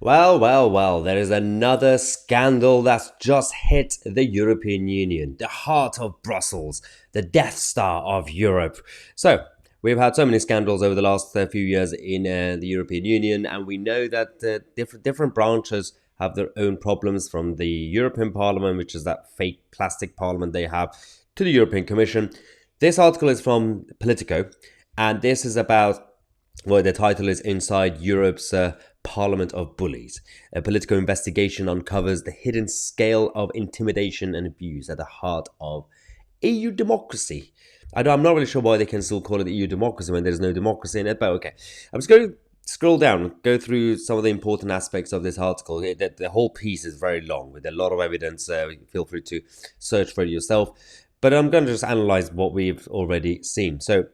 Well, there is another scandal that's just hit the European Union, the heart of Brussels, the Death Star of Europe. So, we've had so many scandals over the last few years in the European Union, and we know that different branches have their own problems, from the European Parliament, which is that fake plastic parliament they have, to the European Commission. This article is from Politico, and this is about, well, the title is Inside Europe's Parliament of Bullies. A political investigation uncovers the hidden scale of intimidation and abuse at the heart of EU democracy. I'm not really sure why they can still call it EU democracy when there's no democracy in it, but okay. I'm just going to scroll down, go through some of the important aspects of this article. The whole piece is very long with a lot of evidence. Feel free to search for it yourself. But I'm going to just analyze what we've already seen. So,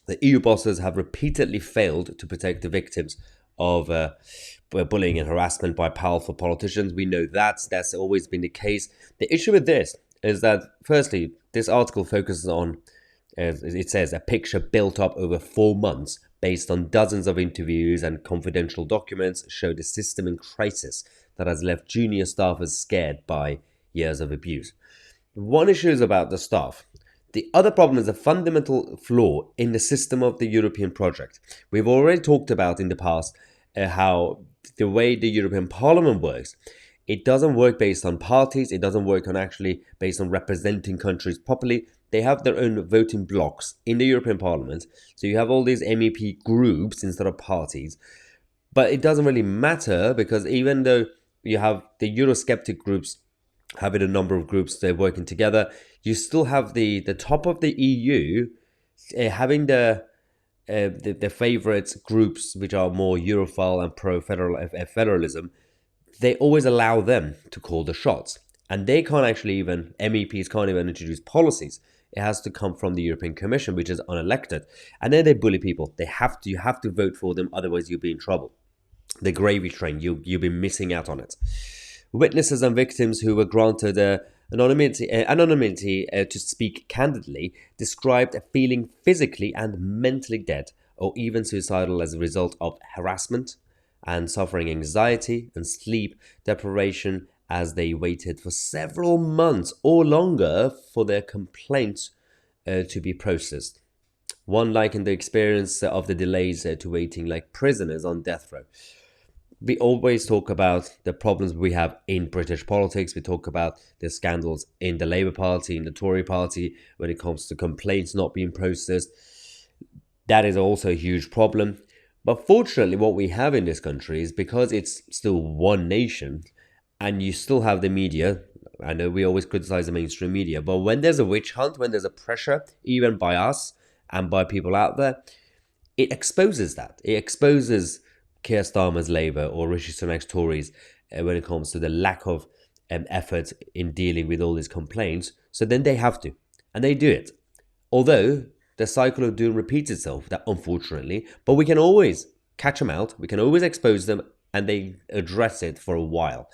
the EU bosses have repeatedly failed to protect the victims of bullying and harassment by powerful politicians. We know that's always been the case. The issue with this is that, firstly, this article focuses on, as it says, a picture built up over 4 months based on dozens of interviews and confidential documents show the system in crisis that has left junior staffers scared by years of abuse. One issue is about the staff. The other problem is a fundamental flaw in the system of the European project. We've already talked about in the past how the way the European Parliament works, it doesn't work based on parties, it doesn't work on actually based on representing countries properly. They have their own voting blocks in the European Parliament, so you have all these MEP groups instead of parties. But it doesn't really matter, because even though you have the Eurosceptic groups having a number of groups, they're working together, you still have the top of the EU having the favorite groups, which are more Europhile and federalism. They always allow them to call the shots, and they can't actually even, MEPs can't even introduce policies. It has to come from the European Commission, which is unelected, and then they bully people. You have to vote for them, otherwise you'll be in trouble. The gravy train, you'll be missing out on it. Witnesses and victims who were granted anonymity to speak candidly described feeling physically and mentally dead, or even suicidal, as a result of harassment, and suffering anxiety and sleep deprivation as they waited for several months or longer for their complaints to be processed. One likened the experience of the delays to waiting like prisoners on death row. We always talk about the problems we have in British politics. We talk about the scandals in the Labour Party, in the Tory Party, when it comes to complaints not being processed. That is also a huge problem. But fortunately, what we have in this country is, because it's still one nation, and you still have the media. I know we always criticize the mainstream media, but when there's a witch hunt, when there's a pressure, even by us and by people out there, it exposes that. It exposes Keir Starmer's Labour or Rishi Sunak's Tories when it comes to the lack of effort in dealing with all these complaints. So then they have to, and they do it. Although the cycle of doom repeats itself, that unfortunately, but we can always catch them out, we can always expose them, and they address it for a while.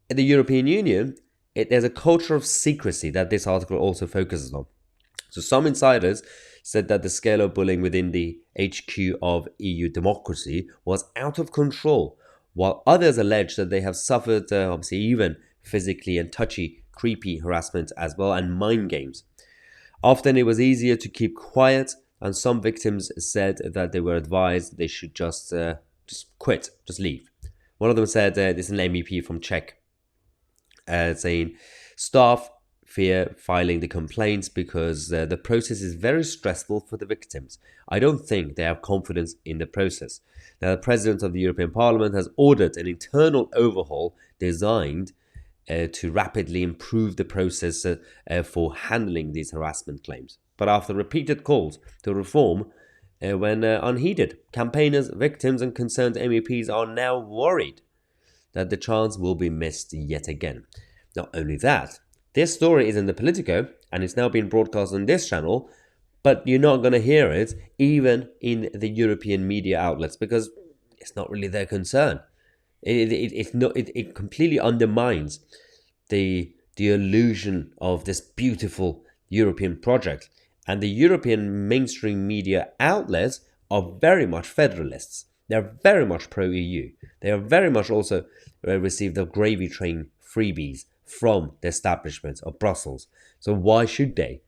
In the European Union, there's a culture of secrecy that this article also focuses on. So some insiders said that the scale of bullying within the HQ of EU democracy was out of control, while others allege that they have suffered, obviously, even physically and touchy, creepy harassment as well, and mind games. Often it was easier to keep quiet, and some victims said that they were advised they should just quit, just leave. One of them said, this is an MEP from Czech, saying, staff fear filing the complaints because the process is very stressful for the victims. I don't think they have confidence in the process. Now, the President of the European Parliament has ordered an internal overhaul designed to rapidly improve the process for handling these harassment claims. But after repeated calls to reform went unheeded, campaigners, victims and concerned MEPs are now worried that the chance will be missed yet again. Not only that, this story is in the Politico, and it's now being broadcast on this channel, but you're not going to hear it even in the European media outlets, because it's not really their concern. It completely undermines the illusion of this beautiful European project. And the European mainstream media outlets are very much federalists. They're very much pro-EU. They are very much also receive the gravy train freebies from the establishment of Brussels. So why should they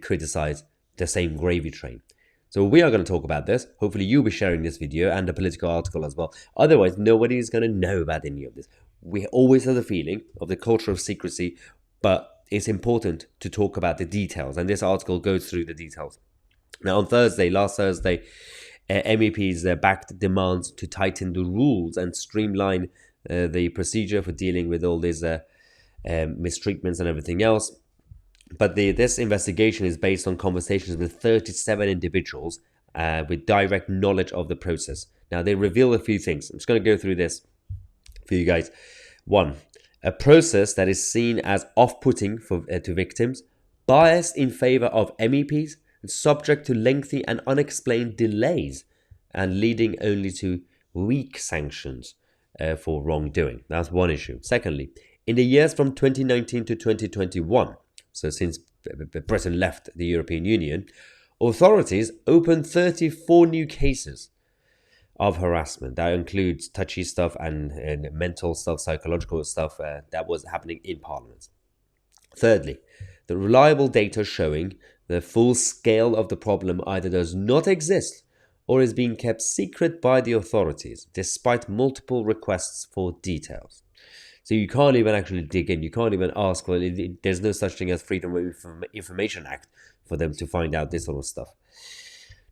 criticize the same gravy train? So we are going to talk about this. Hopefully you'll be sharing this video and the political article as well. Otherwise, nobody is going to know about any of this. We always have the feeling of the culture of secrecy, but it's important to talk about the details. And this article goes through the details. Now, on last Thursday, MEPs backed demands to tighten the rules and streamline the procedure for dealing with all these mistreatments and everything else. But this investigation is based on conversations with 37 individuals with direct knowledge of the process. Now, they reveal a few things. I'm just going to go through this for you guys. 1. A process that is seen as off-putting to victims, biased in favor of MEPs, and subject to lengthy and unexplained delays, and leading only to weak sanctions for wrongdoing. That's one issue. Secondly, in the years from 2019 to 2021, so since Britain left the European Union, authorities opened 34 new cases of harassment. That includes touchy stuff and mental stuff, psychological stuff that was happening in Parliament. Thirdly, the reliable data showing the full scale of the problem either does not exist or is being kept secret by the authorities, despite multiple requests for details. So you can't even actually dig in. You can't even ask. Well, there's no such thing as Freedom of Information Act for them to find out this sort of stuff.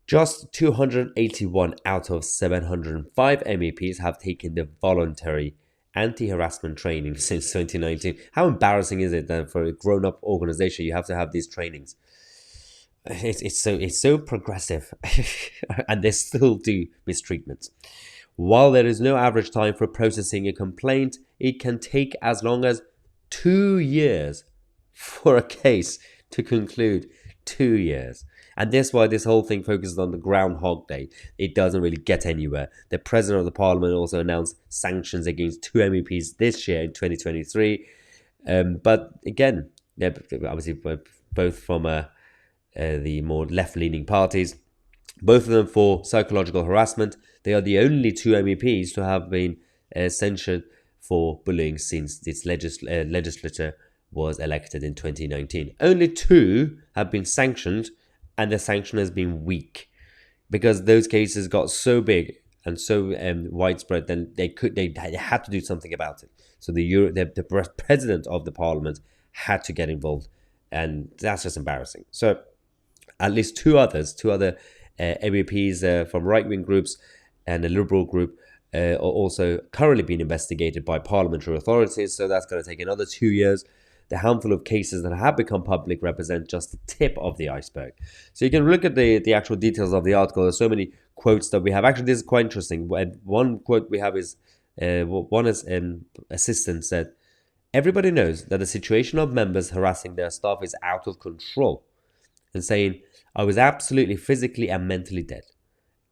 Just 281 out of 705 MEPs have taken the voluntary anti-harassment training since 2019. How embarrassing is it that for a grown-up organization you have to have these trainings? It's so progressive, and they still do mistreatment. While there is no average time for processing a complaint, it can take as long as 2 years for a case to conclude. 2 years. And that's why this whole thing focuses on the Groundhog Day. It doesn't really get anywhere. The President of the Parliament also announced sanctions against 2 MEPs this year in 2023. But again, they're obviously both from the more left-leaning parties, both of them for psychological harassment. They are the only 2 MEPs to have been censured for bullying since this legislature was elected in 2019. Only 2 have been sanctioned, and the sanction has been weak because those cases got so big and so widespread. Then they had to do something about it. So the president of the parliament had to get involved, and that's just embarrassing. So at least two other MEPs from right-wing groups and a liberal group are also currently being investigated by parliamentary authorities. So that's going to take another 2 years. The handful of cases that have become public represent just the tip of the iceberg. So you can look at the actual details of the article. There's so many quotes that we have. Actually, this is quite interesting. One quote we have is, one assistant said, "Everybody knows that the situation of members harassing their staff is out of control," and saying, "I was absolutely physically and mentally dead."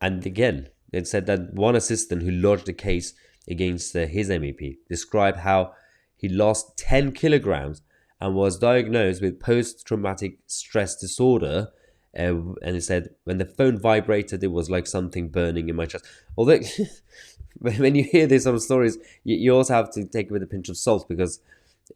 And again, it said that one assistant who lodged a case against his MEP described how he lost 10 kilograms and was diagnosed with post-traumatic stress disorder. And he said, when the phone vibrated, it was like something burning in my chest. Although, when you hear these sort of stories, you also have to take it with a pinch of salt, because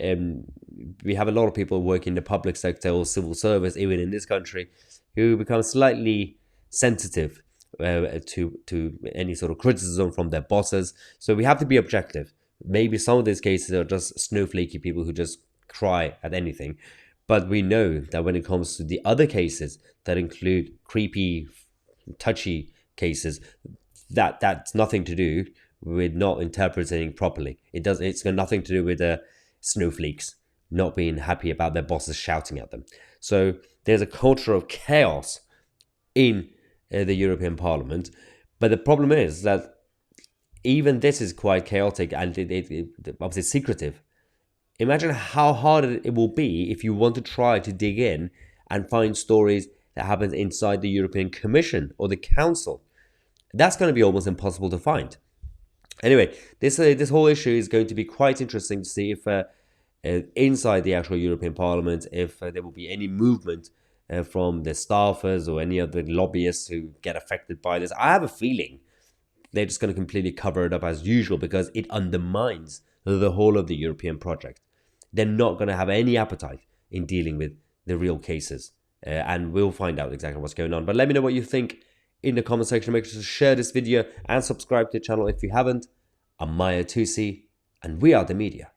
we have a lot of people working in the public sector or civil service, even in this country, who become slightly sensitive to any sort of criticism from their bosses. So we have to be objective. Maybe some of these cases are just snowflakey people who just cry at anything. But we know that when it comes to the other cases that include creepy, touchy cases, that's nothing to do with not interpreting properly. It's got nothing to do with snowflakes not being happy about their bosses shouting at them. So there's a culture of chaos in the European Parliament. But the problem is that even this is quite chaotic and it obviously secretive. Imagine how hard it will be if you want to try to dig in and find stories that happen inside the European Commission or the Council. That's going to be almost impossible to find. Anyway, this whole issue is going to be quite interesting to see if inside the actual European Parliament, if there will be any movement from the staffers or any of the lobbyists who get affected by this. I have a feeling they're just going to completely cover it up as usual because it undermines the whole of the European project. They're not going to have any appetite in dealing with the real cases. And we'll find out exactly what's going on. But let me know what you think in the comment section. Make sure to share this video and subscribe to the channel if you haven't. I'm Mahyar Tousi, and we are the media.